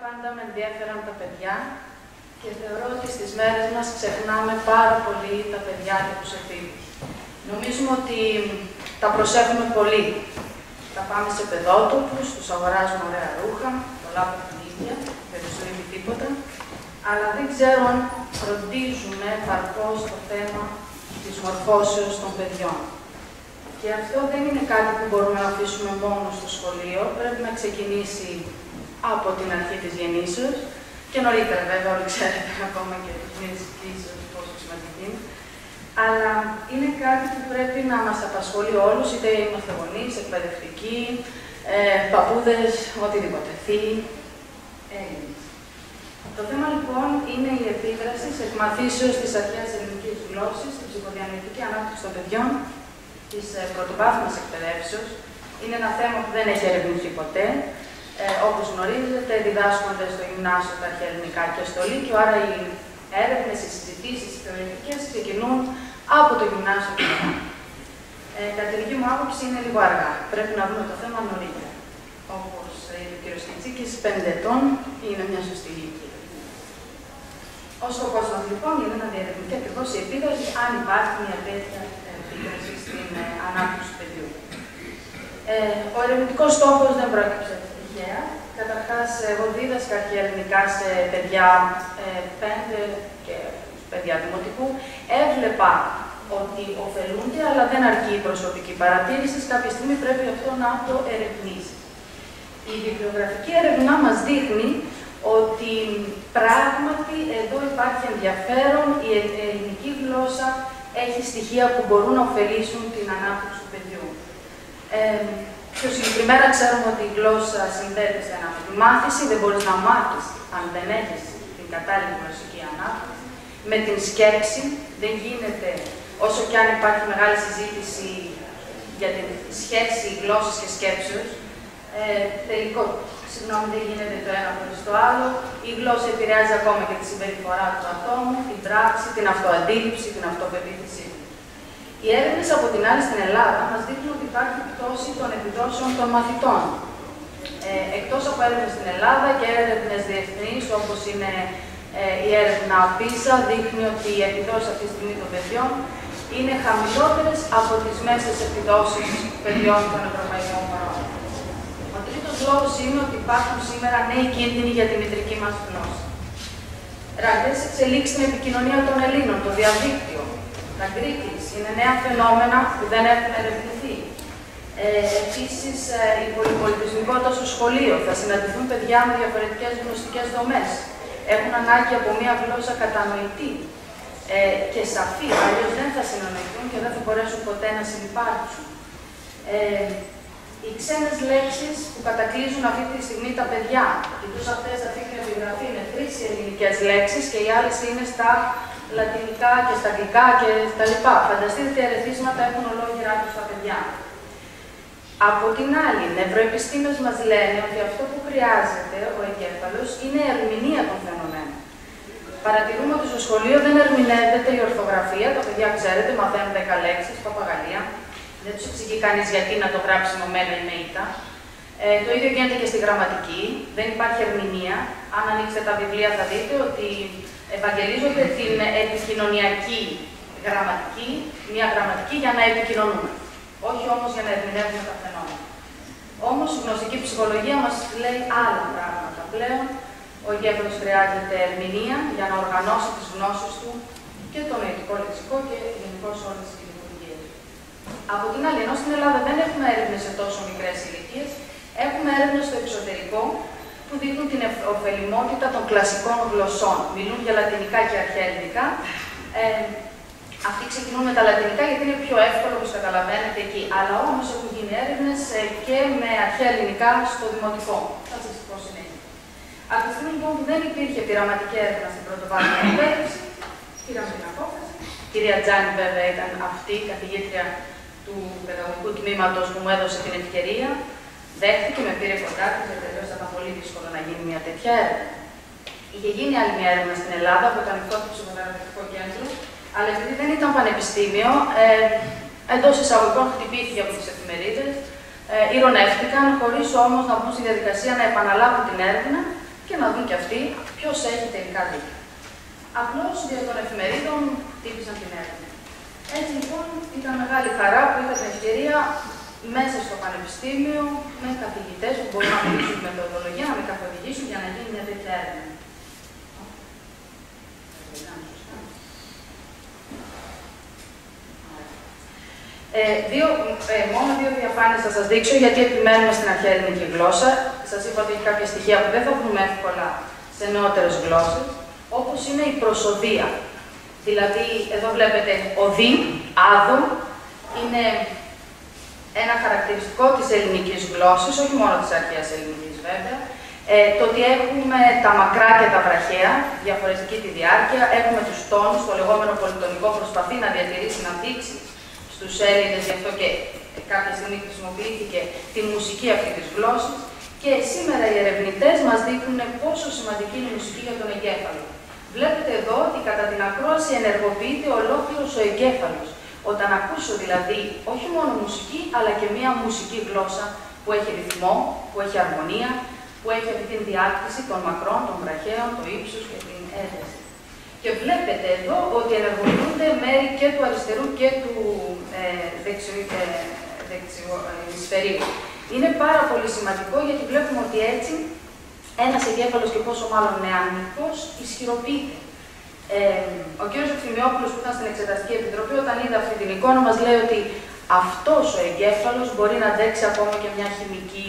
πάντα με ενδιαφέραν τα παιδιά και θεωρώ ότι στις μέρες μας ξεχνάμε πάρα πολύ τα παιδιά και τους εφήβους. Νομίζουμε ότι τα προσέχουμε πολύ. Θα πάμε σε παιδότοπους, τους αγοράζουμε ωραία ρούχα, πολλά παιχνίδια, δεν τους λείπει τίποτα, αλλά δεν ξέρω αν φροντίζουμε παρκώς το θέμα της μορφώσεως των παιδιών. Και αυτό δεν είναι κάτι που μπορούμε να αφήσουμε μόνο στο σχολείο, πρέπει να ξεκινήσει από την αρχή της γεννήσεως και νωρίτερα βέβαια, όλοι ξέρετε ακόμα και τους μήνες της κλήσεως πόσο σημαντική είναι. Αλλά είναι κάτι που πρέπει να μας απασχολεί όλους, είτε είμαστε γονείς, εκπαιδευτικοί, παππούδες, οτιδήποτε, θείοι, Έλληνες. Το θέμα λοιπόν είναι η επίδραση σε εκμαθήσεως της αρχαίας ελληνικής γλώσσης, στην ψυχοδιανοητική ανάπτυξη των παιδιών, της πρωτοβάθμιας εκπαιδεύσεως. Είναι ένα θέμα που δεν έχει ερευνηθεί ποτέ. Όπως γνωρίζετε, διδάσκονται στο γυμνάσιο τα αρχαία ελληνικά και στο λύκειο, άρα οι έρευνες, οι συζητήσεις, οι θεωρητικές ξεκινούν από το γυμνάσιο και μετά. Κατά τη δική μου άποψη είναι λίγο αργά. Πρέπει να δούμε το θέμα νωρίτερα. Όπως είπε ο κ. Κιτσίκης, 5 ετών είναι μια σωστή ηλικία. Ο σκοπός μας λοιπόν είναι να διερευνηθεί ακριβώς η επίδραση, αν υπάρχει μια τέτοια επίδραση στην ανάπτυξη του παιδιού. Ο ερευνητικός στόχος δεν πρόκειψε τυχαία. Καταρχάς, εγώ δίδασκα αρχαία ελληνικά σε παιδιά 5 και παιδιά δημοτικού. Έβλεπα ότι ωφελούνται, αλλά δεν αρκεί η προσωπική παρατήρηση. Κάποια στιγμή πρέπει αυτό να το ερευνήσει. Η βιβλιογραφική έρευνα μας δείχνει ότι πράγματι εδώ υπάρχει ενδιαφέρον, η ελληνική γλώσσα έχει στοιχεία που μπορούν να ωφελήσουν την ανάπτυξη του παιδιού. Πιο συγκεκριμένα ξέρουμε ότι η γλώσσα συνδέεται στενά με τη μάθηση, δεν μπορείς να μάθεις αν δεν έχεις την κατάλληλη γλωσσική ανάπτυξη. Με την σκέψη δεν γίνεται, όσο και αν υπάρχει μεγάλη συζήτηση για τη σχέση γλώσσας και σκέψεως, τελικό, δεν γίνεται το ένα χωρίς το άλλο. Η γλώσσα επηρεάζει ακόμα και τη συμπεριφορά του ατόμου, την πράξη, την αυτοαντίληψη, την αυτοπεποίθησή του. Οι έρευνες από την άλλη στην Ελλάδα μας δείχνουν ότι υπάρχει πτώση των επιδόσεων των μαθητών. Εκτός από έρευνες στην Ελλάδα και έρευνες διεθνείς, όπως είναι η έρευνα PISA, δείχνει ότι οι επιδόσεις αυτή τη στιγμή των παιδιών είναι χαμηλότερες από τις μέσες επιδόσεις παιδιών των ευρωπαϊκών χωρών. Ο τρίτος λόγος είναι ότι υπάρχουν σήμερα νέοι κίνδυνοι για τη μητρική μας γλώσσα. Ραγδαίες εξελίξεις στην επικοινωνία των Ελλήνων, το διαδίκτυο, τα γκρίκλις, είναι νέα φαινόμενα που δεν έχουν ερευνηθεί. Επίσης, η πολυπολιτισμικότητα στο σχολείο. Θα συναντηθούν παιδιά με διαφορετικές γνωστικές δομές. Έχουν ανάγκη από μια γλώσσα κατανοητή και σαφή, αλλιώς δεν θα συνεννοηθούν και δεν θα μπορέσουν ποτέ να συνυπάρξουν. Οι ξένες λέξεις που κατακλείζουν αυτή τη στιγμή τα παιδιά, κοιτούς αυτές αυτή την επιγραφή, είναι 3 ελληνικές λέξεις και οι άλλες είναι στα λατινικά και στα αγγλικά και στα λοιπά. Φανταστείτε τι ερεθίσματα έχουν ολόγυρά τους τα παιδιά. Από την άλλη, οι νευροεπιστήμες μας λένε ότι αυτό που χρειάζεται ο εγκέφαλος είναι η ερμηνεία των φαινομένων. Παρατηρούμε ότι στο σχολείο δεν ερμηνεύεται η ορθογραφία, τα παιδιά ξέρετε, μαθαίνουν 10 λέξεις, παπαγαλία. Δεν τους εξηγεί κανείς γιατί να το γράψει μένα ή με ήτα. Το ίδιο γίνεται και στη γραμματική. Δεν υπάρχει ερμηνεία. Αν ανοίξετε τα βιβλία θα δείτε ότι ευαγγελίζονται την επικοινωνιακή γραμματική, μια γραμματική για να επικοινωνούμε. Όχι όμως για να ερμηνεύουμε τα φαινόμενα. Όμως η γνωστική ψυχολογία μας λέει άλλα πράγματα πλέον. Ο εγκέφαλος χρειάζεται ερμηνεία για να οργανώσει τις γνώσεις του και το νοητικό λεξικό και γενικώς όλες τις λειτουργίες. Από την άλλη, ενώ στην Ελλάδα δεν έχουμε έρευνες σε τόσο μικρές ηλικίες, έχουμε έρευνες στο εξωτερικό που δείχνουν την ωφελιμότητα των κλασικών γλωσσών. Μιλούν για λατινικά και αρχαία ελληνικά. Αυτοί ξεκινούν με τα λατινικά γιατί είναι πιο εύκολο, όπως καταλαβαίνετε εκεί. Αλλά όμως έχουν γίνει έρευνες και με αρχαία ελληνικά στο δημοτικό. Θα σας πω συνέχεια. Από τη στιγμή λοιπόν που δεν υπήρχε πειραματική έρευνα στην πρωτοβάθμια εκπαίδευση, πήραμε την απόφαση. Η κυρία Τζάνη, βέβαια, ήταν αυτή η καθηγήτρια του παιδαγωγικού τμήματος που μου έδωσε την ευκαιρία. Δέχτηκε, με πήρε κοντά της, γιατί τελείως θα ήταν πολύ δύσκολο να γίνει μια τέτοια έρευνα. Είχε γίνει άλλη μια έρευνα στην Ελλάδα από το Ανοιχτό Ψυχοθεραπευτικό Κέντρο, αλλά επειδή δεν ήταν πανεπιστήμιο, εντός εισαγωγικών χτυπήθηκε από τις εφημερίδες, ειρωνεύτηκαν, χωρίς όμως να μπουν στη διαδικασία να επαναλάβουν την έρευνα και να δουν κι αυτοί ποιος έχει τελικά δίκιο. Απλώς δια των εφημερίδων τύπησαν την έρευνα. Έτσι λοιπόν ήταν μεγάλη χαρά που είχα την ευκαιρία μέσα στο πανεπιστήμιο με καθηγητές που μπορούν να μιλήσουν τη μεθοδολογία, να με καθοδηγήσουν για να γίνει μια τέτοια έρευνα. Μόνο δύο διαφάνειες θα σας δείξω, γιατί επιμένουμε στην αρχαία ελληνική γλώσσα. Σας είπα ότι έχει κάποια στοιχεία που δεν θα βρούμε εύκολα σε νεότερες γλώσσες, όπως είναι η προσοδεία. Δηλαδή, εδώ βλέπετε οδύ, άδο, είναι ένα χαρακτηριστικό της ελληνικής γλώσσης, όχι μόνο της αρχαίας ελληνικής βέβαια. Το ότι έχουμε τα μακρά και τα βραχαία, διαφορετική τη διάρκεια, έχουμε τους τόνους, το λεγόμενο πολυτονικό προσπαθεί να διατηρήσει, να δείξει στους Έλληνες, γι' αυτό και κάποια στιγμή χρησιμοποιήθηκε τη μουσική αυτή της γλώσσης. Και σήμερα οι ερευνητές μας δείχνουν πόσο σημαντική είναι η μουσική για τον εγκέφαλο. Βλέπετε εδώ ότι κατά την ακρόαση ενεργοποιείται ολόκληρος ο εγκέφαλος. Όταν ακούσω δηλαδή όχι μόνο μουσική, αλλά και μία μουσική γλώσσα που έχει ρυθμό, που έχει αρμονία, που έχει αυτή την διάκριση των μακρών, των βραχαίων, το ύψος και την ένταση. Και βλέπετε εδώ ότι ενεργοποιούνται μέρη και του αριστερού και του ημισφαιρίου. Είναι πάρα πολύ σημαντικό γιατί βλέπουμε ότι έτσι ένας εγκέφαλος και πόσο μάλλον νεανικός ισχυροποιείται. Ο κ. Ευθυμιόπουλος που ήταν στην Εξεταστική Επιτροπή, όταν είδε αυτή την εικόνα, μας λέει ότι αυτός ο εγκέφαλος μπορεί να αντέξει ακόμα και μια χημική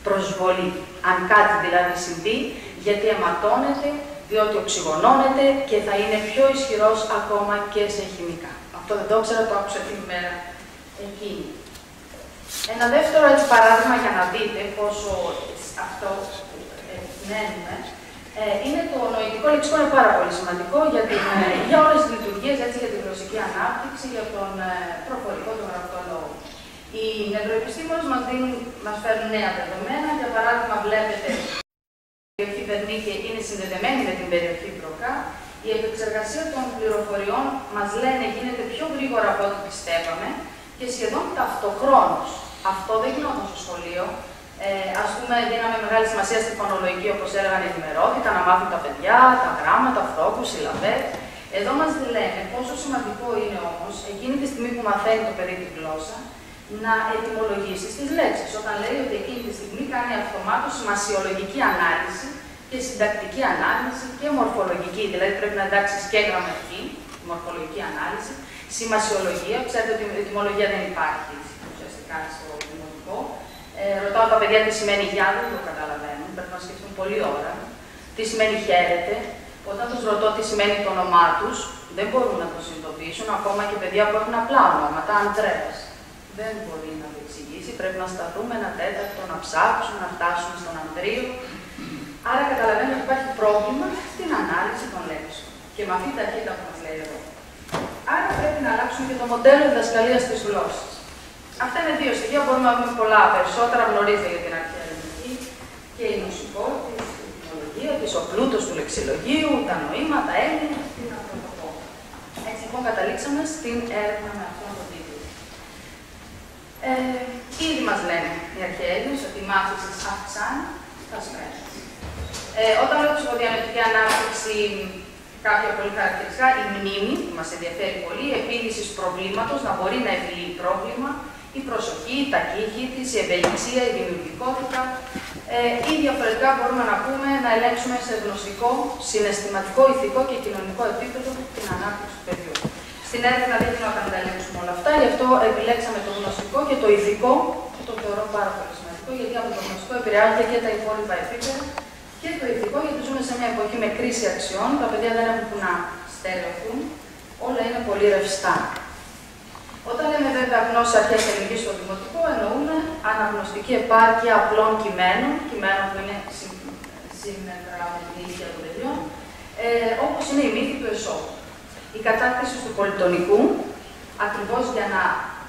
προσβολή. Αν κάτι δηλαδή συμβεί, γιατί αιματώνεται, διότι οξυγονώνεται και θα είναι πιο ισχυρός ακόμα και σε χημικά. Αυτό δεν το ήξερα, το άκουσα την ημέρα εκείνη. Ένα δεύτερο έτσι παράδειγμα για να δείτε πόσο αυτό μένουμε, είναι το νοητικό λεξικό, είναι πάρα πολύ σημαντικό για όλες τις λειτουργίες, έτσι, για τη γλωσσική ανάπτυξη, για τον προφορικό, τον γραπτό λόγο. Οι νευροεπιστήμονες μας φέρνουν νέα δεδομένα. Για παράδειγμα, βλέπετε η περιοχή Βερνίκη είναι συνδεδεμένη με την περιοχή Μπροκά. Η επεξεργασία των πληροφοριών, μας λένε, γίνεται πιο γρήγορα από ό,τι πιστεύαμε και σχεδόν ταυτοχρόνως. Αυτό δεν γινόταν στο σχολείο. Ας πούμε, δίναμε μεγάλη σημασία στη φωνολογική, όπως έλεγαν, ενημερότητα, να μάθουν τα παιδιά, τα γράμματα, φθόκους, συλλαβές. Εδώ μας λένε πόσο σημαντικό είναι όμως, εκείνη τη στιγμή που μαθαίνει το παιδί τη γλώσσα, να ετυμολογήσει τις λέξεις. Όταν λέει ότι εκείνη τη στιγμή κάνει αυτομάτως σημασιολογική ανάλυση και συντακτική ανάλυση και μορφολογική, δηλαδή πρέπει να εντάξεις και γραμματική, μορφολογική ανάλυση, σημασιολογία. Ξέρετε ότι η ετυμολογία δεν υπάρχει ουσιαστικά στο δημοτικό. Ρωτάω τα παιδιά τι σημαίνει γεια, δεν το καταλαβαίνουν, πρέπει να σκεφτούν πολλή ώρα. Τι σημαίνει χαίρετε. Όταν τους ρωτώ τι σημαίνει το όνομά τους, δεν μπορούν να το συνειδητοποιήσουν, ακόμα και παιδιά που έχουν απλά ονόματα, Αντρέας. Δεν μπορεί να το εξηγήσει, πρέπει να σταθούμε ένα τέταρτο, να ψάξουν, να φτάσουν στον Ανδρείο. Άρα καταλαβαίνω ότι υπάρχει πρόβλημα στην ανάλυση των λέξεων. Και με αυτή την ταχύτητα που μας λέει εδώ. Άρα πρέπει να αλλάξουμε και το μοντέλο διδασκαλίας της γλώσσας. Αυτά είναι δύο στοιχεία, μπορούμε να δούμε πολλά περισσότερα. Γνωρίζετε για την αρχαία ελληνική και η μουσικότητα, η τεχνολογία, ο πλούτος του λεξιλογίου, τα νοήματα, έννοιες, την ανθρωπότητα. Έτσι λοιπόν καταλήξαμε στην έρευνα με αυτόν τον τίτλο. Ήδη μας λένε οι αρχαίοι Έλληνες ότι η μάθηση αυξάνει τα σπέρια. Όταν λέω ψυχοδιανοητική ανάπτυξη, κάποια πολύ χαρακτηριστικά, η μνήμη, που μας ενδιαφέρει πολύ, η επίλυση προβλήματος, να μπορεί να επιλύει πρόβλημα, η προσοχή, η ταχύτητα της, η ευελιξία, η δημιουργικότητα, ή διαφορετικά μπορούμε να πούμε να ελέγξουμε σε γνωστικό, συναισθηματικό, ηθικό και κοινωνικό επίπεδο την ανάπτυξη του παιδιού. Στην έρευνα δεν γινόταν να τα ελέγξουμε όλα αυτά, γι' αυτό επιλέξαμε το γνωστικό και το ηθικό, που το θεωρώ πάρα πολύ σημαντικό, γιατί από το γνωστικό επηρεάζονται και τα υπόλοιπα επίπεδα, και το ηθικό, γιατί ζούμε σε μια εποχή με κρίση αξιών, τα παιδιά δεν έχουν που να στερεωθούν, όλα είναι πολύ ρευστά. Όταν λέμε βέβαια γνώση αρχαίας ελληνικής στο δημοτικό, εννοούμε αναγνωστική επάρκεια απλών κειμένων που είναι σύμμετρα με την ηλικία των παιδιών, όπως είναι η μύθη του Εσώπου. Η κατάκτηση του πολυτονικού, ακριβώς για να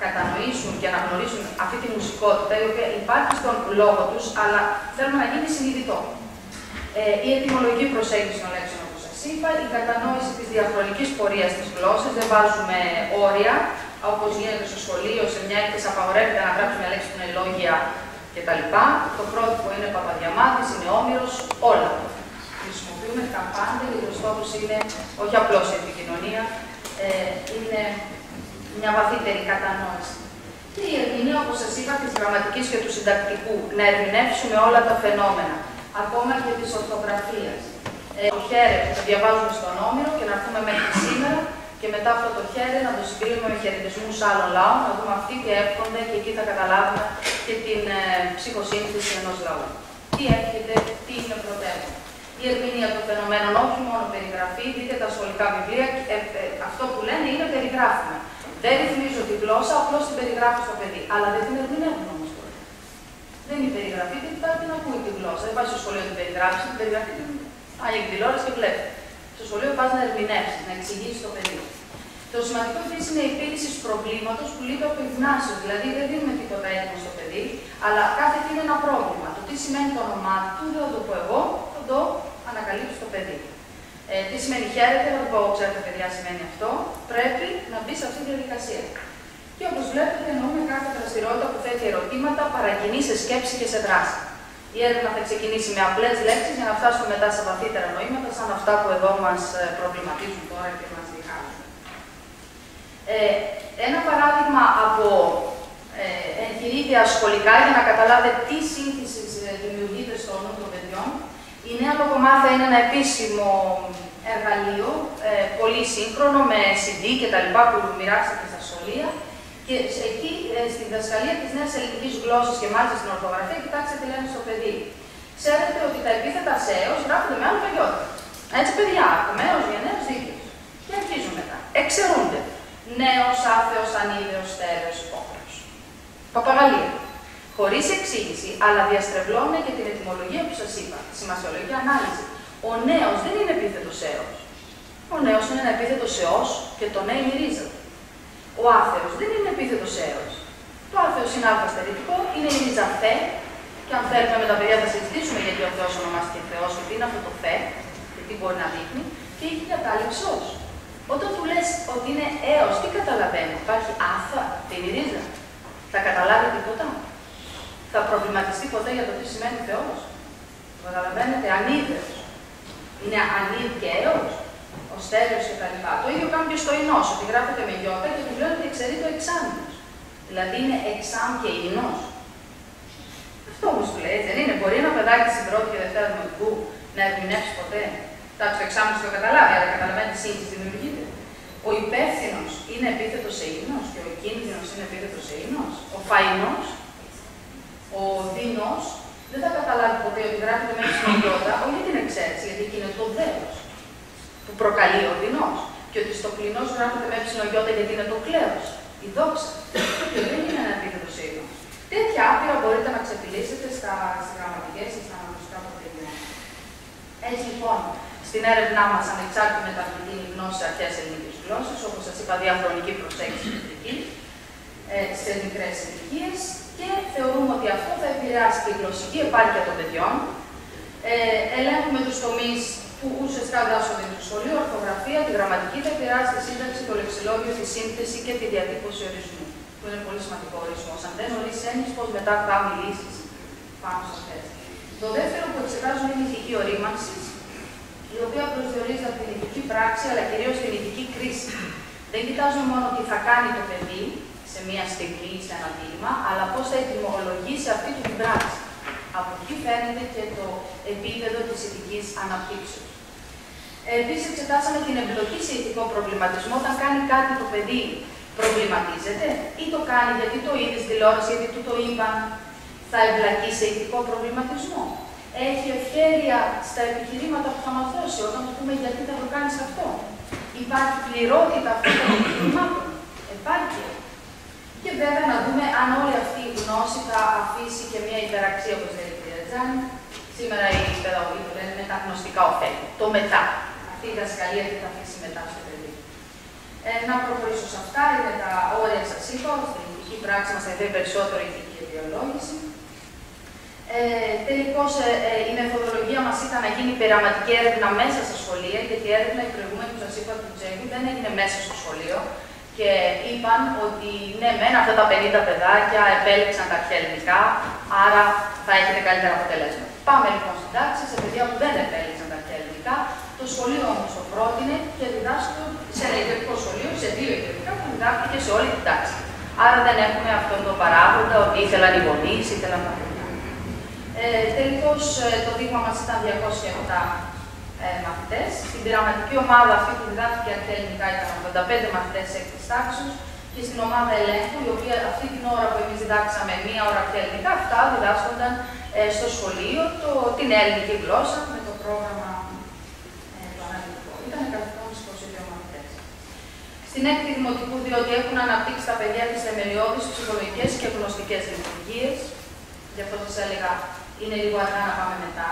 κατανοήσουν και να γνωρίσουν αυτή τη μουσικότητα, η οποία υπάρχει στον λόγο τους, αλλά θέλουμε να γίνει συνειδητό. Η ετυμολογική προσέγγιση των λέξεων, όπως σας είπα, η κατανόηση της διαχρονικής πορείας της γλώσσας, δεν βάζουμε όρια, όπως γίνεται στο σχολείο, σε μια έκθεση απαγορεύεται να γράψουμε λέξη με λόγια κτλ. Το πρότυπο είναι Παπαδιαμάτης, είναι Όμηρος, όλα. χρησιμοποιούμε τα πάντα γιατί ο στόχος είναι όχι απλώς η επικοινωνία, είναι μια βαθύτερη κατανόηση. Και η ερμηνεία, όπως σας είπα, της γραμματικής και του συντακτικού, να ερμηνεύσουμε όλα τα φαινόμενα, ακόμα και της ορθογραφίας. Το χέρι που θα διαβάζουμε στον Όμηρο και να έρθουμε μέχρι σήμερα και μετά αυτό το χέρι να το συγκρίνουμε με χαιρετισμούς άλλων λαών, να δούμε αυτοί τι εύχονται και εκεί θα καταλάβουμε και την ψυχοσύνθεση ενός λαού. Τι έρχεται, τι είναι πρωτεύον. Η ερμηνεία των φαινομένων, όχι μόνο περιγραφή, δείτε τα σχολικά βιβλία, αυτό που λένε είναι περιγράφουμε. Δεν ρυθμίζω τη γλώσσα, απλώς την περιγράφω στο παιδί. Αλλά δεν την ερμηνεύουμε όμως τώρα. Δεν είναι περιγραφή, γιατί υπάρχει να ακούει τη γλώσσα. Δεν πάει στο σχολείο την περιγράψει, την περιγραφή την πάει για την τηλεόραση και βλέπει. Στο σχολείο πας να ερμηνεύσει, να εξηγήσει το παιδί. Το σημαντικό επίσης είναι η επίλυση του προβλήματος που λείπει από ευνάσιο. Δηλαδή δεν δίνουμε τίποτα έτοιμο στο παιδί, αλλά κάθε τι είναι ένα πρόβλημα. Το τι σημαίνει το όνομά του, δεν θα το πω εγώ, θα το ανακαλύψω στο παιδί. Τι σημαίνει χαίρετε, θα το πω, ξέρετε παιδιά, σημαίνει αυτό. Πρέπει να μπει σε αυτή τη διαδικασία. Και όπως βλέπετε, εννοούμε κάθε δραστηριότητα που θέτει ερωτήματα, παρακινεί σε σκέψη και σε δράση. Η έρευνα θα ξεκινήσει με απλές λέξεις για να φτάσουμε μετά σε βαθύτερα νοήματα, σαν αυτά που εδώ μας προβληματίζουν τώρα και μας διχάζουν. Ένα παράδειγμα από εγχειρίδια σχολικά για να καταλάβετε τι σύνθεση δημιουργείται στο νου των παιδιών. Η Νέα Λογομάθεια είναι ένα επίσημο εργαλείο, πολύ σύγχρονο, με CD και τα λοιπά που μοιράξατε στα σχολεία. Και εκεί, στη διδασκαλία της νέας ελληνικής γλώσσας και μάλιστα στην ορθογραφία, κοιτάξτε τι λένε στο παιδί. Ξέρετε ότι τα επίθετα σέος γράφονται με άλλο παγιότητα. Έτσι, παιδιά, ακμαίος, γενναίος, δίκαιος. Και αρχίζουν μετά. Εξαιρούνται. Νέος, άθεος, ανίδεος, στέρεος, υπόχρεος. Παπαγαλία. Χωρίς εξήγηση, αλλά διαστρεβλώνει και την ετυμολογία που σας είπα. Σημασιολογική ανάλυση. Ο νέος δεν είναι επίθετος σέος. Ο νέος είναι ένα επίθετο σεός και το νέο είναι η ρίζα. Ο άθεος δεν είναι επίθετος σέος. Το άθεος είναι αλφαστερητικό, είναι η ρίζα θε. Και αν θέλουμε με τα παιδιά θα συζητήσουμε γιατί ο Θεός ονομάστηκε Θεός και τι είναι αυτό το θε και τι μπορεί να δείχνει. Και έχει κατάληψη ως. Όταν του λες ότι είναι έος, τι καταλαβαίνει. Υπάρχει άθα, την ρίζα. Θα καταλάβει τίποτα. Θα προβληματιστεί ποτέ για το τι σημαίνει Θεός. Το καταλαβαίνετε, ανίδεος. Είναι ανίδ και έος. Ο στέρεος κτλ. Το ίδιο κάνουν και στο ινός, ότι γράφεται με γιώτα και του λένε ότι εξαιρεί το εξάμηνος. Δηλαδή είναι εξάμ και ινός. Αυτό όμως του λέει, δεν είναι. Μπορεί ένα παιδάκι στην πρώτη και δευτέρα δημοτικού να ερμηνεύσει ποτέ. Εντάξει, το εξάμηνο το καταλάβει, αλλά καταλαβαίνει τι σύγχυση δημιουργείται. Ο υπεύθυνος είναι επίθετος σε ίνος και ο κίνδυνος είναι επίθετος σε ίνος. Ο φαϊνός, ο δεινός, δεν θα καταλάβει ποτέ ότι γράφεται με ψηλογιώτα, όχι για την εξαίρεση, γιατί εκεί είναι το δέος που προκαλεί ο δεινός. Και ότι στο κλεινός γράφεται με ψηλογιώτα γιατί είναι το κλέος, η δόξα. Και δεν είναι ένα επίθετο σε ίνος. Τέτοια άπειρα μπορείτε να ξεπηλήσετε στις γραμματικές ή στα αναγνωστικά πρωτεύοντα. Έτσι λοιπόν, στην έρευνά μας ανεξάρτητη μεταβλητή γνώση αρχαίας ελληνικής γλώσσας, όπως σας είπα, διαχρονική προσέγγιση μετρική, σε μικρές ηλικίες και θεωρούμε ότι αυτό θα επηρεάσει τη γλωσσική επάρκεια των παιδιών. Ελέγχουμε τους τομείς που ουσιαστικά διδάσκονται στο σχολείο, ορθογραφία, τη γραμματική, θα επηρεάσει τη σύνταξη, το λεξιλόγιο, τη σύνθεση και τη διατύπωση ορισμού. Που είναι πολύ σημαντικό ορισμό. Αν δεν ορίσει έννοιες, πώς μετά θα μιλήσει πάνω σε αυτές. Το δεύτερο που εξετάζουμε είναι η ηθική ορίμανση, η οποία προσδιορίζεται από την ηθική πράξη, αλλά κυρίως την ηθική κρίση. Δεν κοιτάζουμε μόνο τι θα κάνει το παιδί σε μια στιγμή ή σε ένα δίλημμα, αλλά πώς θα ετοιμολογήσει αυτή την πράξη. Από εκεί φαίνεται και το επίπεδο της ηθικής αναπτύξεως. Επίσης, εξετάσαμε την εμπλοκή σε ηθικό προβληματισμό. Όταν κάνει κάτι το παιδί, προβληματίζεται ή το κάνει γιατί το είδε στην τηλεόραση, γιατί του το είπαν, θα εμπλακεί σε ηθικό προβληματισμό. Έχει ευχέρεια στα επιχειρήματα που θα μας δώσει όταν του πούμε γιατί θα το κάνεις αυτό. Υπάρχει πληρότητα αυτών των επιχειρημάτων. Επάρκεια. Και βέβαια να δούμε αν όλη αυτή η γνώση θα αφήσει και μια υπεραξία, όπως λέει η κυρία Τζάνη. Σήμερα οι παιδαγωγοί το λένε μεταγνωστικά ωφέλη. Το μετά. Αυτή η δασκαλία τι θα αφήσει μετά στο παιδί. Να προχωρήσω σε αυτά, είναι τα όρια σας είπα, στην ηθική πράξη μας θα δει περισσότερο η ηθική αιτιολόγηση. Τελικώς η μεθοδολογία μας ήταν να γίνει πειραματική έρευνα μέσα στα σχολεία, γιατί η έρευνα η προηγούμενη που σας είπα του Τσέχου δεν έγινε μέσα στο σχολείο. Και είπαν ότι ναι, μεν αυτά τα 50 παιδάκια επέλεξαν τα αρχαία ελληνικά, άρα θα έχετε καλύτερα αποτελέσματα. Πάμε λοιπόν στην τάξη σε παιδιά που δεν επέλεξαν τα αρχαία Το σχολείο όμως το πρότεινε και διδάσκει σε ένα ιδιωτικό σχολείο, σε 2 ιδιωτικά που διδάσκει σε όλη την τάξη. Άρα δεν έχουμε αυτόν τον παράγοντα ότι ήθελαν οι γονείς, ήθελαν τα παιδιά. Τελικώς το δείγμα μας ήταν 207 μαθητές. Στην πειραματική ομάδα αυτή που διδάσκηκε αρχαία ελληνικά ήταν 85 μαθητές 6ης τάξης και στην ομάδα ελέγχου, η οποία αυτή την ώρα που εμείς διδάξαμε 1 ώρα αρχαία ελληνικά, αυτά διδάσκονταν στο σχολείο την ελληνική γλώσσα με το πρόγραμμα το αναλυτικό. Ήταν 122 μαθητές. Στην 6η δημοτικού, διότι έχουν αναπτύξει τα παιδιά τις θεμελιώδεις, ψυχολογικές και γνωστικές λειτουργίες. Γι' αυτό σας έλεγα, είναι λίγο αργά να πάμε μετά.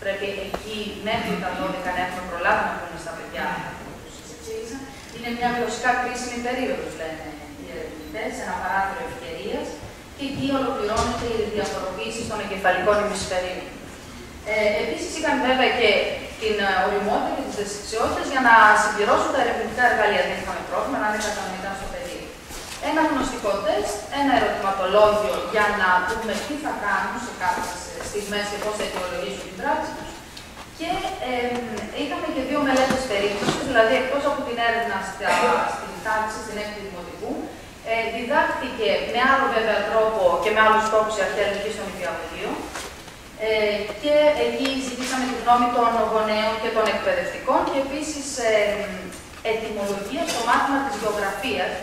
Πρέπει εκεί μέχρι τα 12 να έχουμε προλάβει να πούμε στα παιδιά που σας εξήγησα. Είναι μια γλωσσικά κρίσιμη περίοδος, λένε οι ερευνητές, ένα παράθυρο ευκαιρίας και εκεί ολοκληρώνεται η διαφοροποίηση των εγκεφαλικών ημισφαιρίων. Επίσης, είχαν βέβαια και την ωριμότητα και τις δεξιότητες για να συμπληρώσουν τα ερευνητικά εργαλεία. Δεν είχαμε πρόβλημα να είναι κατανοητά στο παιδί. Ένα γνωστικό τεστ, ένα ερωτηματολόγιο για να δούμε τι θα κάνουν σε κάποιες στιγμές και πώς θα αιτιολογήσουν την πράξη τους. Και είχαμε και 2 μελέτες περίπτωσης, δηλαδή εκτός από την έρευνα στην τάξη, στην 6η δημοτικού, διδάχθηκε με άλλο βέβαια τρόπο και με άλλους τρόπους η αρχαία ελληνική στο νηπιαγωγείο. Και εκεί ζητήσαμε τη γνώμη των γονέων και των εκπαιδευτικών και επίσης ετυμολογία στο μάθημα της γεωγραφίας.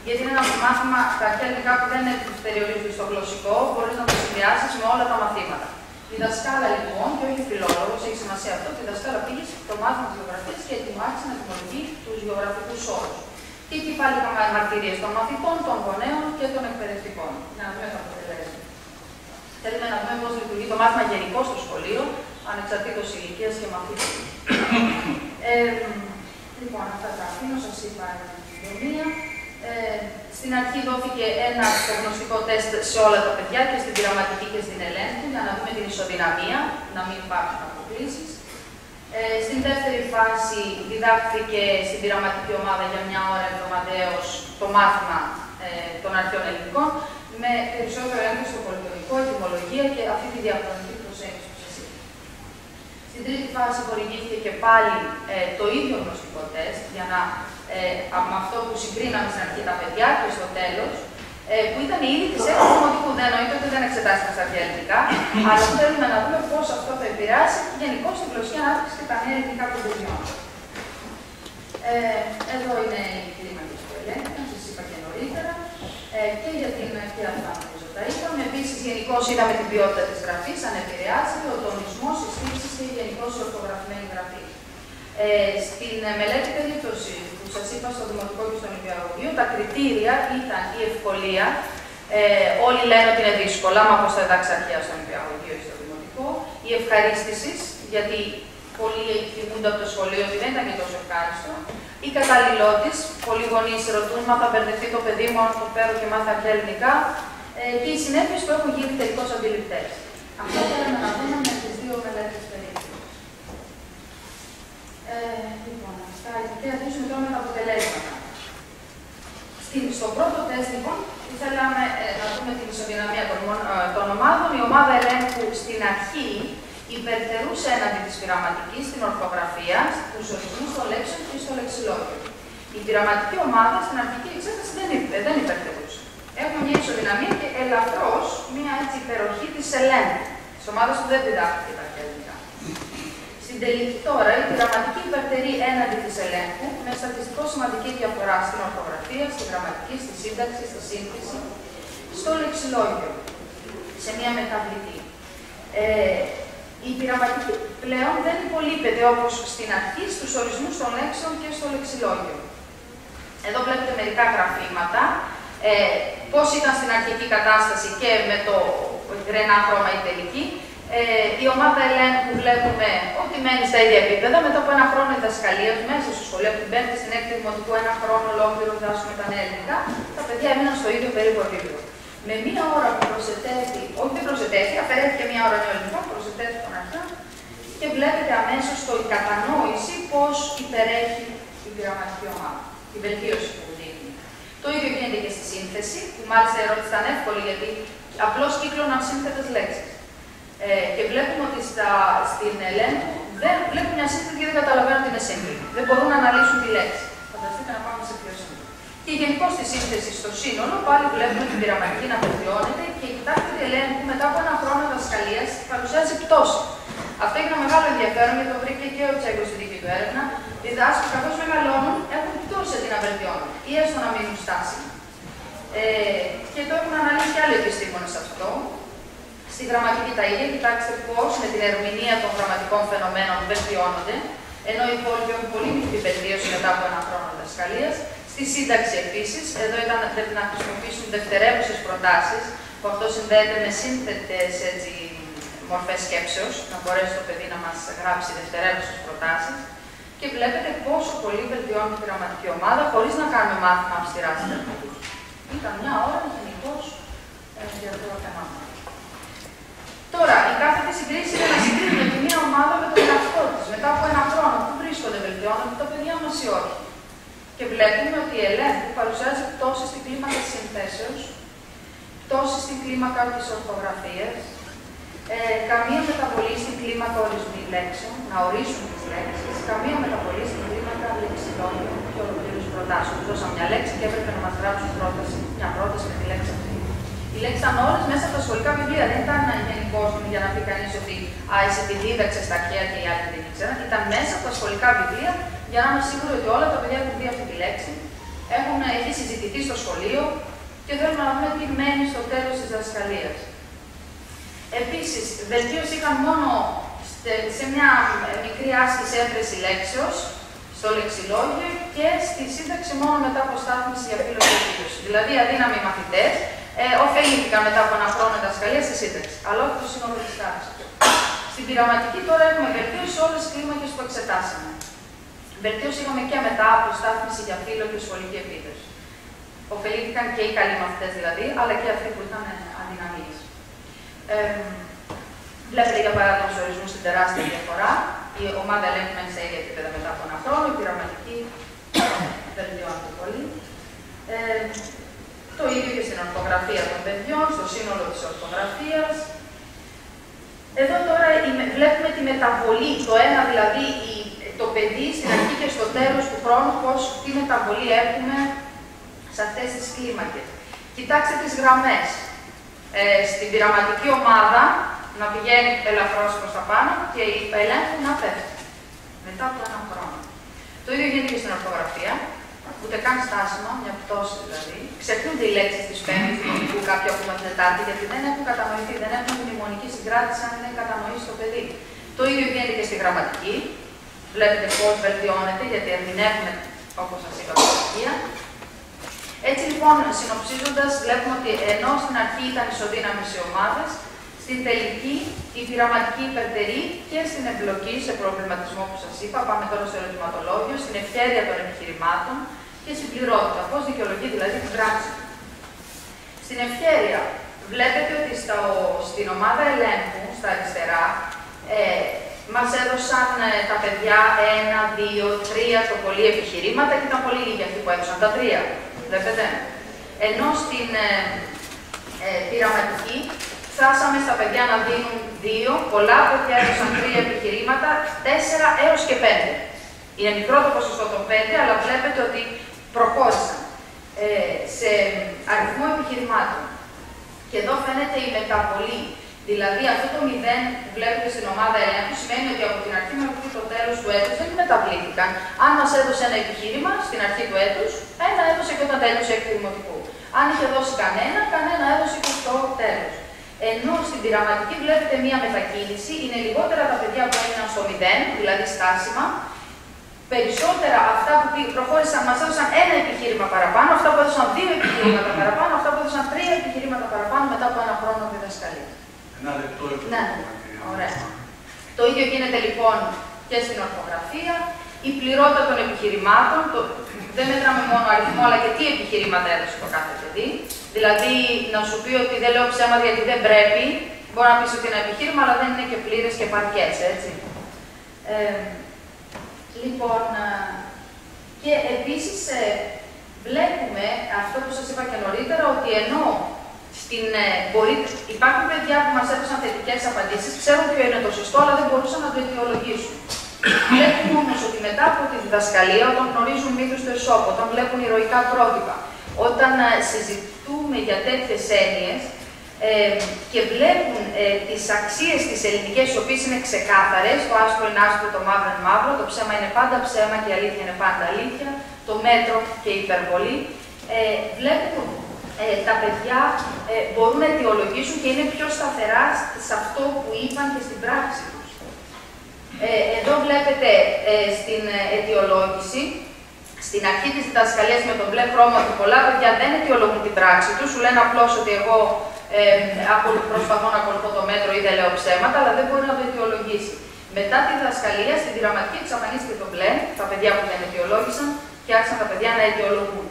Γιατί είναι ένα μάθημα τα αρχαία ελληνικά που δεν περιορίζεται στο γλωσσικό, μπορείς να το συνδυάσεις με όλα τα μαθήματα. Η δασκάλα λοιπόν, και όχι φιλόλογος, έχει σημασία αυτό, η δασκάλα πήγε στο μάθημα της γεωγραφίας και ετοιμάτισε να τιμολογεί τους γεωγραφικούς όρους. Και εκεί πάλι είχαμε μαρτυρίες των μαθητών, των γονέων και των εκπαιδευτικών. Για να δούμε τα αποτελέσματα. Θέλουμε να δούμε πώς λειτουργεί το μάθημα γενικό στο σχολείο, ανεξαρτήτως ηλικίας και μαθήτων. Λοιπόν, αυτά τα αφήνω, σας είπα την κοινωνία. Στην αρχή δόθηκε ένα προγνωστικό τεστ σε όλα τα παιδιά και στην πειραματική και στην ελέγχου για να δούμε την ισοδυναμία, να μην υπάρχουν αποκλήσεις. Στην δεύτερη φάση διδάχθηκε στην πειραματική ομάδα για 1 ώρα εβδομαδαίως το μάθημα των αρχαίων ελληνικών με περισσότερο έμφαση στο πολιτικό, ετυμολογία και αυτή τη διαχρονική προσέγγιση που σας είπα. Στην τρίτη φάση χορηγήθηκε και πάλι το ίδιο γνωστικό τεστ για να με αυτό που συγκρίναμε στην αρχή τα παιδιά και στο τέλος, που ήταν ήδη της 6ης δημοτικού. Δεν εννοείται ότι δεν εξετάστηκαν στα αρχαία ελληνικά, αλλά θέλουμε να δούμε πώς αυτό θα επηρεάσει γενικώς την γλωσσική ανάπτυξη και τα νέα ελληνικά των παιδιών. Εδώ είναι η κλίμακα του ελέγχου, σας είπα και νωρίτερα, και για την και αυτά νομίζω τα είπαμε. Επίσης, γενικώς είδαμε την ποιότητα της γραφής, αν επηρεάζει, ο τονισμός, οι στήξεις και γενικώς η ορθογραφημένη γραφή. Στην μελέτη περίπτωση που σας είπα στο Δημοτικό και στο Νηπιαγωγείο, τα κριτήρια ήταν η ευκολία. Όλοι λένε ότι είναι δύσκολα, μα πώς θα διδάξει αρχαία στο Νηπιαγωγείο ή στο Δημοτικό. Η ευχαρίστηση, γιατί πολλοί θυμούνται από το σχολείο ότι δεν ήταν και τόσο ευχάριστο. Η καταλληλότης, πολλοί γονείς ρωτούν, μα θα μπερδευτεί το παιδί μου αν το φέρω και μάθα αρχαία ελληνικά. Και οι συνέπειες που έχουν γίνει τελικώς αντιληπτές. Αυτό θέλαμε να δούμε με τις 2 μελέτες περίπτωσης. Λοιπόν, αυτά και να αρχίσουμε τώρα με τα αποτελέσματα. Στο πρώτο τεστ, λοιπόν, ήθελαμε να δούμε την ισοδυναμία των ομάδων. Η ομάδα ελέγχου στην αρχή υπερτερούσε έναντι της πειραματικής στην ορθογραφία, στους ορισμούς των λέξεων και στο λεξιλόγιο. Η πειραματική ομάδα στην αρχική εξέταση δεν υπερτερούσε. Έχουμε μια ισοδυναμία και ελαφρώς μια έτσι υπεροχή της ελέγχου, της ομάδας που δεν διδάχθηκε τα αρχαία ελληνικά. Στην τελική τώρα, η πειραματική υπερτερεί έναντι της ελέγχου με στατιστικό σημαντική διαφορά στην ορθογραφία, στη γραμματική, στη σύνταξη, στη σύγχυση, στο λεξιλόγιο, σε μια μεταβλητή. Η πειραματική πλέον δεν υπολείπεται όπως στην αρχή στους ορισμούς των λέξεων και στο λεξιλόγιο. Εδώ βλέπετε μερικά γραφήματα, πώς ήταν στην αρχική κατάσταση και με το γκρενά χρώμα η τελική. Η ομάδα ελέγχου βλέπουμε ότι μένει στα ίδια επίπεδα. Μετά από 1 χρόνο διδασκαλίας μέσα στο σχολείο, από την 5η στην 6η δημοτικού, 1 χρόνο ολόκληρο διδάσκουμε τα νέα ελληνικά, τα παιδιά έμειναν στο ίδιο περίπου επίπεδο. Με 1 ώρα που προσετέθη, όχι δεν προσετέθη, αφαιρέθηκε 1 ώρα νέο ελληνικό, προσετέθη τον αρχά και βλέπετε αμέσως η κατανόηση πώς υπερέχει η πειραματική ομάδα, η βελτίωση που δείχνει. Το ίδιο γίνεται και στη σύνθεση, που μάλιστα η ερώτηση ήταν εύκολη γιατί απλώς κύκλωναν σύνθετες λέξεις. Και βλέπουμε ότι στην ελέγχου δεν βλέπουν μια σύγχρονη και δεν καταλαβαίνουν ότι είναι σύγχρονη. Δεν μπορούν να αναλύσουν τη λέξη. Φανταστείτε να πάμε σε πιο σύντομο. Και γενικώ στη σύνθεση στο σύνολο, πάλι βλέπουμε την πειραματική να βελτιώνεται και κοιτάξτε ότι η ελέγχου μετά από ένα χρόνο διδασκαλία παρουσιάζει πτώση. Αυτό έχει ένα μεγάλο ενδιαφέρον γιατί το βρήκε και ο Τσέγκος στη δική του έρευνα. Διδάσκουν καθώ μεγαλώνουν, έχουν πτώση αντί να βελτιώνουν ή έστω να μείνουν στάσιμοι. Και το έχουν αναλύσει και άλλοι επιστήμονες αυτό. Στη γραμματική τα ίδια, κοιτάξτε πώς με την ερμηνεία των γραμματικών φαινομένων βελτιώνονται, ενώ οι υπόλοιποι έχουν πολύ μικρή βελτίωση μετά από ένα χρόνο διδασκαλίας. Στη σύνταξη επίσης, εδώ πρέπει να χρησιμοποιήσουν δευτερεύουσες προτάσεις, που αυτό συνδέεται με σύνθετες μορφές σκέψεως, να μπορέσει το παιδί να μας γράψει δευτερεύουσες προτάσεις. Και βλέπετε πόσο πολύ βελτιώνει η πειραματική ομάδα, χωρίς να κάνουμε μάθημα αυστηρά στην αρχή. Ήταν μια ώρα γενικώς για αυτό το θέμα. Τώρα, η κάθετη συγκρίση είναι να συγκρίνουμε τη μία ομάδα με τον εαυτό της. Μετά από ένα χρόνο που βρίσκονται, βελτιώνονται τα παιδιά μας ή όχι. Και βλέπουμε ότι η ελέγχου παρουσιάζει πτώση στην κλίμακα της συνθέσεως, πτώση στην κλίμακα της ορθογραφίας, καμία μεταβολή στην κλίμακα ορισμού λέξεων, να ορίσουν τις λέξεις, καμία μεταβολή στην κλίμακα λεξιλόγων και ολοκλήρωση προτάσεων. Δώσαμε μια λέξη και έπρεπε να μας γράψουν μια πρόταση με τη λέξη αυτή. Οι λέξεις ήταν όλες μέσα από τα σχολικά βιβλία. Δεν ήταν γενικώς για να πει κανείς ότι εσύ τη δίδαξε στα αρχαία και οι άλλοι δεν ήξεραν. Ήταν μέσα από τα σχολικά βιβλία για να είμαστε σίγουροι ότι όλα τα παιδιά έχουν δει αυτή τη λέξη. Έχει συζητηθεί στο σχολείο και θέλουμε να δούμε τι μένει στο τέλος της διδασκαλίας. Επίσης, βελτίωση είχαν μόνο σε μια μικρή άσκηση έβρεση λέξεως, στο λεξιλόγιο και στη σύνταξη μόνο μετά από στάθμιση για φύλλο και επίδοση. Δηλαδή, αδύναμοι μαθητές ωφελήθηκαν μετά από ένα χρόνο διδασκαλία στη σύνταξη, αλλά όχι το σύνολο της τάξης. Στην πειραματική τώρα έχουμε βελτίωση σε όλες τις κλίμακες που εξετάσαμε. Βελτίωση είχαμε και μετά από στάθμιση για φύλλο και σχολική επίδοση. Ωφελήθηκαν και οι καλοί μαθητές δηλαδή, αλλά και αυτοί που ήταν αδυναμίες. Βλέπετε για παράδειγμα στους ορισμούς την τεράστια διαφορά. Η ομάδα ελέγχου μένει σε ίδια επίπεδα μετά από ένα χρόνο, η πειραματική βελτιώνεται πολύ. Το ίδιο και στην ορθογραφία των παιδιών, στο σύνολο της ορθογραφίας. Εδώ τώρα βλέπουμε τη μεταβολή, το ένα δηλαδή το παιδί στην αρχή και στο τέλος του χρόνου, τι μεταβολή έχουμε σε αυτές τις κλίμακες. Κοιτάξτε τις γραμμές. Στην πειραματική ομάδα να πηγαίνει ελαφρώς προς τα πάνω και η ελέγχου να πέφτει. Μετά από ένα χρόνο. Το ίδιο γίνεται και στην ορθογραφία. Ούτε καν στάσιμα, μια πτώση δηλαδή. Ξεχνούνται οι λέξεις της πέμπτης, του νομικού, κάποια από την Τετάρτη, γιατί δεν έχουν κατανοηθεί, δεν έχουν μνημονική συγκράτηση αν δεν κατανοήσει το παιδί. Το ίδιο γίνεται και στη γραμματική. Βλέπετε πώς βελτιώνεται, γιατί ερμηνεύουμε, όπως σας είπα, τα στοιχεία. Έτσι λοιπόν, συνοψίζοντας, βλέπουμε ότι ενώ στην αρχή ήταν ισοδύναμες οι ομάδες, στην τελική η πειραματική υπερτερεί και στην εμπλοκή σε προβληματισμό που σας είπα. Πάμε τώρα στο ερωτηματολόγιο, στην ευχέρεια των επιχειρημάτων και στην πληρότητα. Πώς δικαιολογεί δηλαδή την πράξη. Στην ευχέρεια, βλέπετε ότι στην ομάδα ελέγχου, στα αριστερά, μας έδωσαν τα παιδιά 1, 2, 3 το πολύ επιχειρήματα και ήταν πολύ λίγοι αυτοί που έδωσαν τα 3. Βλέπετε. Ενώ στην πειραματική, φτάσαμε στα παιδιά να δίνουν 2, πολλά παιδιά έδωσαν 3 επιχειρήματα, 4 έως και 5. Είναι μικρό το ποσοστό των 5, αλλά βλέπετε ότι προχώρησαν σε αριθμό επιχειρημάτων. Και εδώ φαίνεται η μεταβολή. Δηλαδή αυτό το 0 που βλέπετε στην ομάδα ελέγχου σημαίνει ότι από την αρχή μέχρι το τέλος του έτους δεν μεταβλήθηκαν. Αν μας έδωσε ένα επιχείρημα στην αρχή του έτους, ένα έδωσε και όταν τέλειωσε έκτη δημοτικού. Αν είχε δώσει κανένα έδωσε και στο τέλος. Ενώ στην πειραματική βλέπετε μία μετακίνηση, είναι λιγότερα τα παιδιά που έμειναν στο 0, δηλαδή στάσιμα. Περισσότερα αυτά που προχώρησαν, μας έδωσαν ένα επιχείρημα παραπάνω, αυτά που έδωσαν 2 επιχειρήματα παραπάνω, αυτά που έδωσαν 3 επιχειρήματα παραπάνω μετά από ένα χρόνο διδασκαλία. Ένα λεπτό ναι, ωραία. Το ίδιο γίνεται λοιπόν και στην ορθογραφία. Η πληρότητα των επιχειρημάτων, δεν μετράμε μόνο αριθμό, αλλά και τι επιχειρήματα έδωσε το κάθε παιδί. Δηλαδή, να σου πει ότι δεν λέω ψέματα γιατί δεν πρέπει, μπορεί να πεις ότι είναι επιχείρημα, αλλά δεν είναι και πλήρες και παρκές, έτσι. Λοιπόν, και επίσης βλέπουμε αυτό που σας είπα και νωρίτερα, ότι ενώ υπάρχουν παιδιά που μας έδωσαν θετικές απαντήσεις, ξέρουν ποιο είναι το σωστό, αλλά δεν μπορούσαν να το αιτιολογήσουν. Βλέπουμε όμως ότι μετά από τη διδασκαλία, όταν γνωρίζουν μύθους στο εσώπο, όταν βλέπουν ηρωικά πρότυπα, όταν συζητούμε για τέτοιες έννοιες και βλέπουν τις αξίες τις ελληνικές, οι οποίες είναι ξεκάθαρες, το άσπρο είναι άσπρο, το μαύρο είναι μαύρο, το ψέμα είναι πάντα ψέμα και η αλήθεια είναι πάντα αλήθεια, το μέτρο και η υπερβολή, βλέπουμε τα παιδιά μπορούν να αιτιολογήσουν και είναι πιο σταθερά σε αυτό που είπαν και στην πράξη τους. Εδώ βλέπετε στην αιτιολόγηση, στην αρχή της διδασκαλίας με τον μπλε χρώμα του, πολλά παιδιά δεν αιτιολογούν την πράξη τους, σου λένε απλώς ότι εγώ προσπαθώ να ακολουθώ το μέτρο ή δεν λέω ψέματα, αλλά δεν μπορεί να το αιτιολογήσει. Μετά τη διδασκαλία, στην πειραματική εξαφανίστηκε το μπλε, τα παιδιά που δεν αιτιολόγησαν, και άρχισαν τα παιδιά να αιτιολογούν.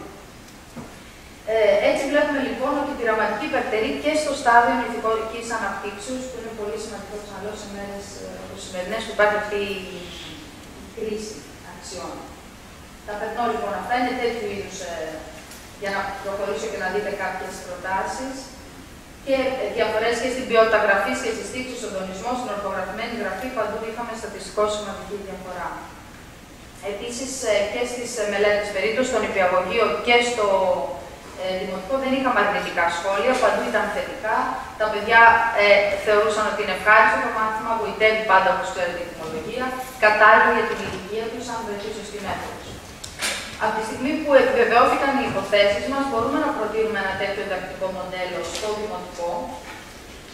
Έτσι βλέπουμε λοιπόν ότι η πειραματική υπερτερεί και στο στάδιο ηθικορικής αναπτύξεως, που είναι πολύ σημαντικό ξαναλέω σε μέρες σημερινές που υπάρχει αυτή η κρίση αξιών. Τα περνώ λοιπόν αυτά, είναι τέτοιου είδους για να προχωρήσω και να δείτε κάποιες προτάσεις. Και διαφορές και στην ποιότητα γραφής και στη στίξη, στον τονισμό, στην ορθογραφημένη γραφή, παντού είχαμε στατιστικό σημαντική διαφορά. Επίσης και στις μελέτες περίπτωση, στον νηπιαγωγείο και στο δημοτικό δεν είχαμε αρνητικά σχόλια, παντού ήταν θετικά. Τα παιδιά θεωρούσαν ότι είναι ευχάριστο το μάθημα, βοηθεύει πάντα όπως το έδινε η τεχνολογία, κατάλληλο για την ηλικία τους, αν βρεθεί σωστή μέθοδος. Από τη στιγμή που επιβεβαιώθηκαν οι υποθέσεις μας, μπορούμε να προτείνουμε ένα τέτοιο διδακτικό μοντέλο στο δημοτικό,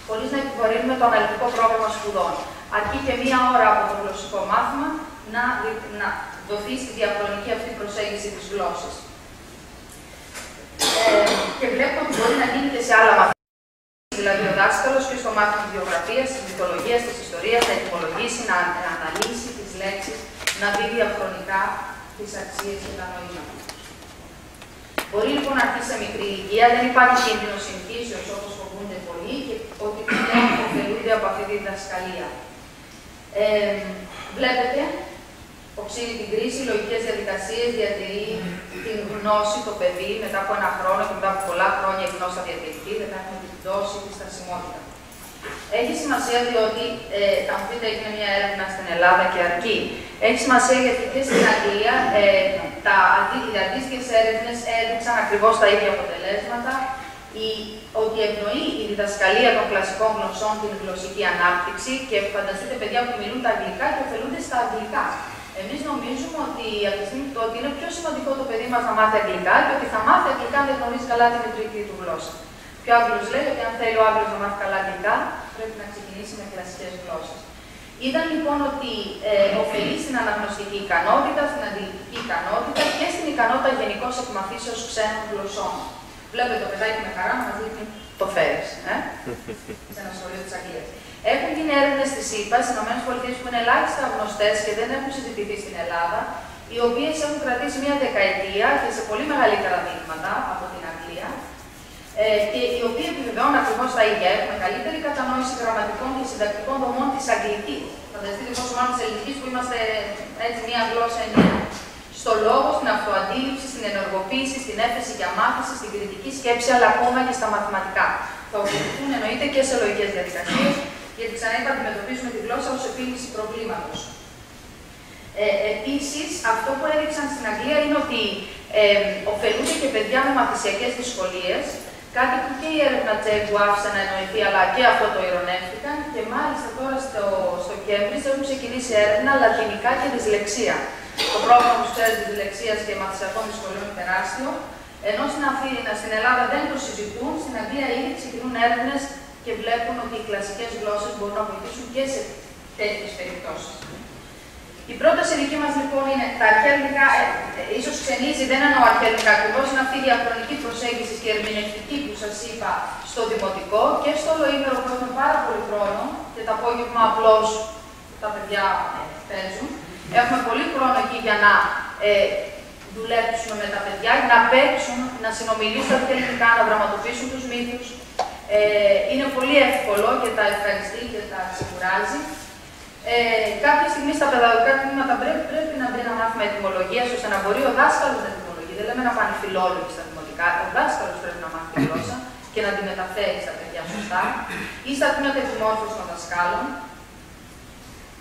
χωρίς να επιβαρύνουμε το αναλυτικό πρόγραμμα σπουδών. Αρκεί και μία ώρα από το γλωσσικό μάθημα να δοθεί στη διαχρονική αυτή προσέγγιση της γλώσσης. Και βλέπουμε ότι μπορεί να γίνει και σε άλλα μαθήματα. Δηλαδή, ο δάσκαλος και στο μάθημα της βιογραφίας, της μυθολογίας, της ιστορίας, να ετοιμολογήσει, να αναλύσει τις λέξεις, να δει διαχρονικά τις αξίες και τα νοήματα. Μπορεί λοιπόν να αρχίσει σε μικρή ηλικία, δεν υπάρχει κίνδυνο συνηθίσεως όπως φοβούνται πολλοί και ότι πλέον ωφελούνται από αυτή τη διδασκαλία. Βλέπετε, οξύνει την κρίση, λογικές διαδικασίες, διατηρεί την γνώση το παιδί μετά από ένα χρόνο και μετά από πολλά χρόνια η γνώση θα διατηρηθεί, δεν θα έχουμε την πτώση, τη στασιμότητα. Έχει σημασία διότι, αν πείτε, έγινε μια έρευνα στην Ελλάδα και αρκεί. Έχει σημασία γιατί και στην Αγγλία οι αντίστοιχες έρευνες έδειξαν ακριβώς τα ίδια αποτελέσματα. Ότι ευνοεί η διδασκαλία των κλασικών γλωσσών την γλωσσική ανάπτυξη και φανταστείτε παιδιά που μιλούν τα αγγλικά και ωφελούνται στα αγγλικά. Εμείς νομίζουμε ότι από τη στιγμή ότι είναι πιο σημαντικό το παιδί μας να μάθει αγγλικά και ότι θα μάθει αγγλικά αν δεν γνωρίζει καλά την μητρική του γλώσσα. Και ο Άγγλος λέει ότι αν θέλει ο Άγγλος να μάθει καλά αγγλικά, πρέπει να ξεκινήσει με κλασικές γλώσσες. Είδαν λοιπόν ότι ωφελεί στην αναγνωστική ικανότητα, στην αντιληπτική ικανότητα και στην ικανότητα γενικώς εκμαθήσεως ξένων γλωσσών. Βλέπετε το παιδάκι με χαρά να μας δείχνει το φέρεις, σε ένα σχολείο της Αγγλίας. Έχουν γίνει έρευνες στη ΣΥΠΑ, στις ΗΠΑ, που είναι ελάχιστα γνωστές και δεν έχουν συζητηθεί στην Ελλάδα, οι οποίες έχουν κρατήσει μία δεκαετία και σε πολύ μεγαλύτερα δείγματα από την Αγγλία, και οι οποίοι επιβεβαιώνουν ακριβώς τα ίδια. Έχουμε καλύτερη κατανόηση γραμματικών και συντακτικών δομών της Αγγλικής. Φανταστείτε πόσο μάλλον της ελληνικής που είμαστε έτσι μία γλώσσα ενιαία. Στο λόγο, στην αυτοαντίληψη, στην ενεργοποίηση, στην έφεση για μάθηση, στην κριτική σκέψη, αλλά ακόμα και στα μαθηματικά. Θα ωφεληθούν εννοείται και σε λογικές διαδικασίες, γιατί ξαναείπα αντιμετωπίζουμε τη γλώσσα ως επίλυση προβλήματος. Επίσης, αυτό που έδειξαν στην Αγγλία είναι ότι ωφελούνται και παιδιά με μαθησιακές δυσκολίες, κάτι που και η έρευνα Τσέγκου άφησε να εννοηθεί, αλλά και αυτό το ειρωνεύτηκαν. Και μάλιστα τώρα στο Cambridge έχουν ξεκινήσει έρευνα λατινικά και δυσλεξία. Το πρόβλημα που ξέρετε της δυσλεξίας και μαθησιακών δυσκολιών είναι τεράστιο. Ενώ στην Ελλάδα δεν το συζητούν, στην Αγγλία ήδη ξεκινούν έρευνες και βλέπουν ότι οι κλασικές γλώσσες μπορούν να βοηθήσουν και σε τέτοιες περιπτώσεις. Η πρόταση δική μας λοιπόν είναι τα αρχαία ελληνικά, ίσως ξενίζει, δεν εννοώ αρχαία ελληνικά ακριβώς, είναι αυτή η διαχρονική προσέγγιση και ερμηνευτική που σας είπα στο δημοτικό και στο ολοήμερο που έχουμε πάρα πολύ χρόνο και το απόγευμα απλώς τα παιδιά παίζουν. Έχουμε πολύ χρόνο εκεί για να δουλέψουμε με τα παιδιά, να παίξουν, να συνομιλήσουν τα αρχαία ελληνικά, να δραματοποιήσουν τους μύθους. Είναι πολύ εύκολο και τα ευχαριστεί και τα ξεκουράζει. Κάποια στιγμή στα παιδαγωγικά τμήματα πρέπει να μπει ένα μάθημα ετυμολογίας ώστε να μπορεί ο δάσκαλος να ετυμολογεί. Δεν λέμε να πάνε φιλόλογοι στα δημοτικά. Ο δάσκαλος πρέπει να μάθει τη γλώσσα και να τη μεταφέρει στα παιδιά σωστά. Ή στα τμήματα επιμόρφωσης των δασκάλων.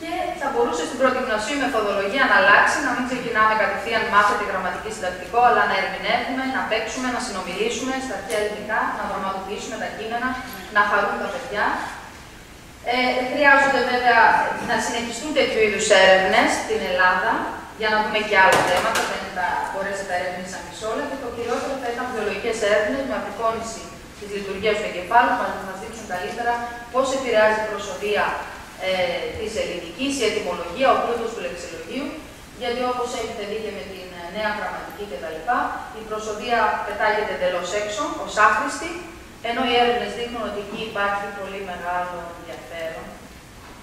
Και θα μπορούσε στην πρώτη γυμνασίου η μεθοδολογία να αλλάξει, να μην ξεκινάμε κατευθείαν μάθετε γραμματική συντακτικό, αλλά να ερμηνεύουμε, να παίξουμε, να συνομιλήσουμε στα αρχαία ελληνικά, να δραματοποιήσουμε τα κείμενα, να χαρούν τα παιδιά. Χρειάζονται βέβαια να συνεχιστούν τέτοιου είδους έρευνες στην Ελλάδα, για να δούμε και άλλα θέματα, δεν θα μπορέσετε να ερευνήσαμε σε όλα. Και το κυριότερο θα ήταν βιολογικές έρευνες με απεικόνιση της λειτουργίας του εγκεφάλου, που θα μας δείξουν καλύτερα πώς επηρεάζει η προσοδεία της ελληνικής, η ετυμολογία, ο πλούτος του λεξιλογίου. Γιατί όπως έχετε δει και με την νέα γραμματική κτλ., η προσοδεία πετάγεται εντελώς έξω, ως άχρηστη, ενώ οι έρευνες δείχνουν ότι εκεί υπάρχει πολύ μεγάλο ενδιαφέρον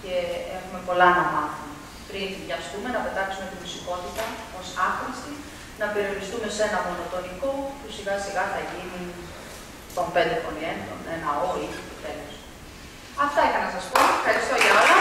και έχουμε πολλά να μάθουμε. Πριν βιαστούμε να πετάξουμε τη μουσικότητα ως άχρηστη, να περιοριστούμε σε ένα μονοτονικό που σιγά σιγά θα γίνει των 5 φωνιέντων, ένα «ο» ή τέλος. Αυτά είχα να σας πω. Ευχαριστώ για όλα.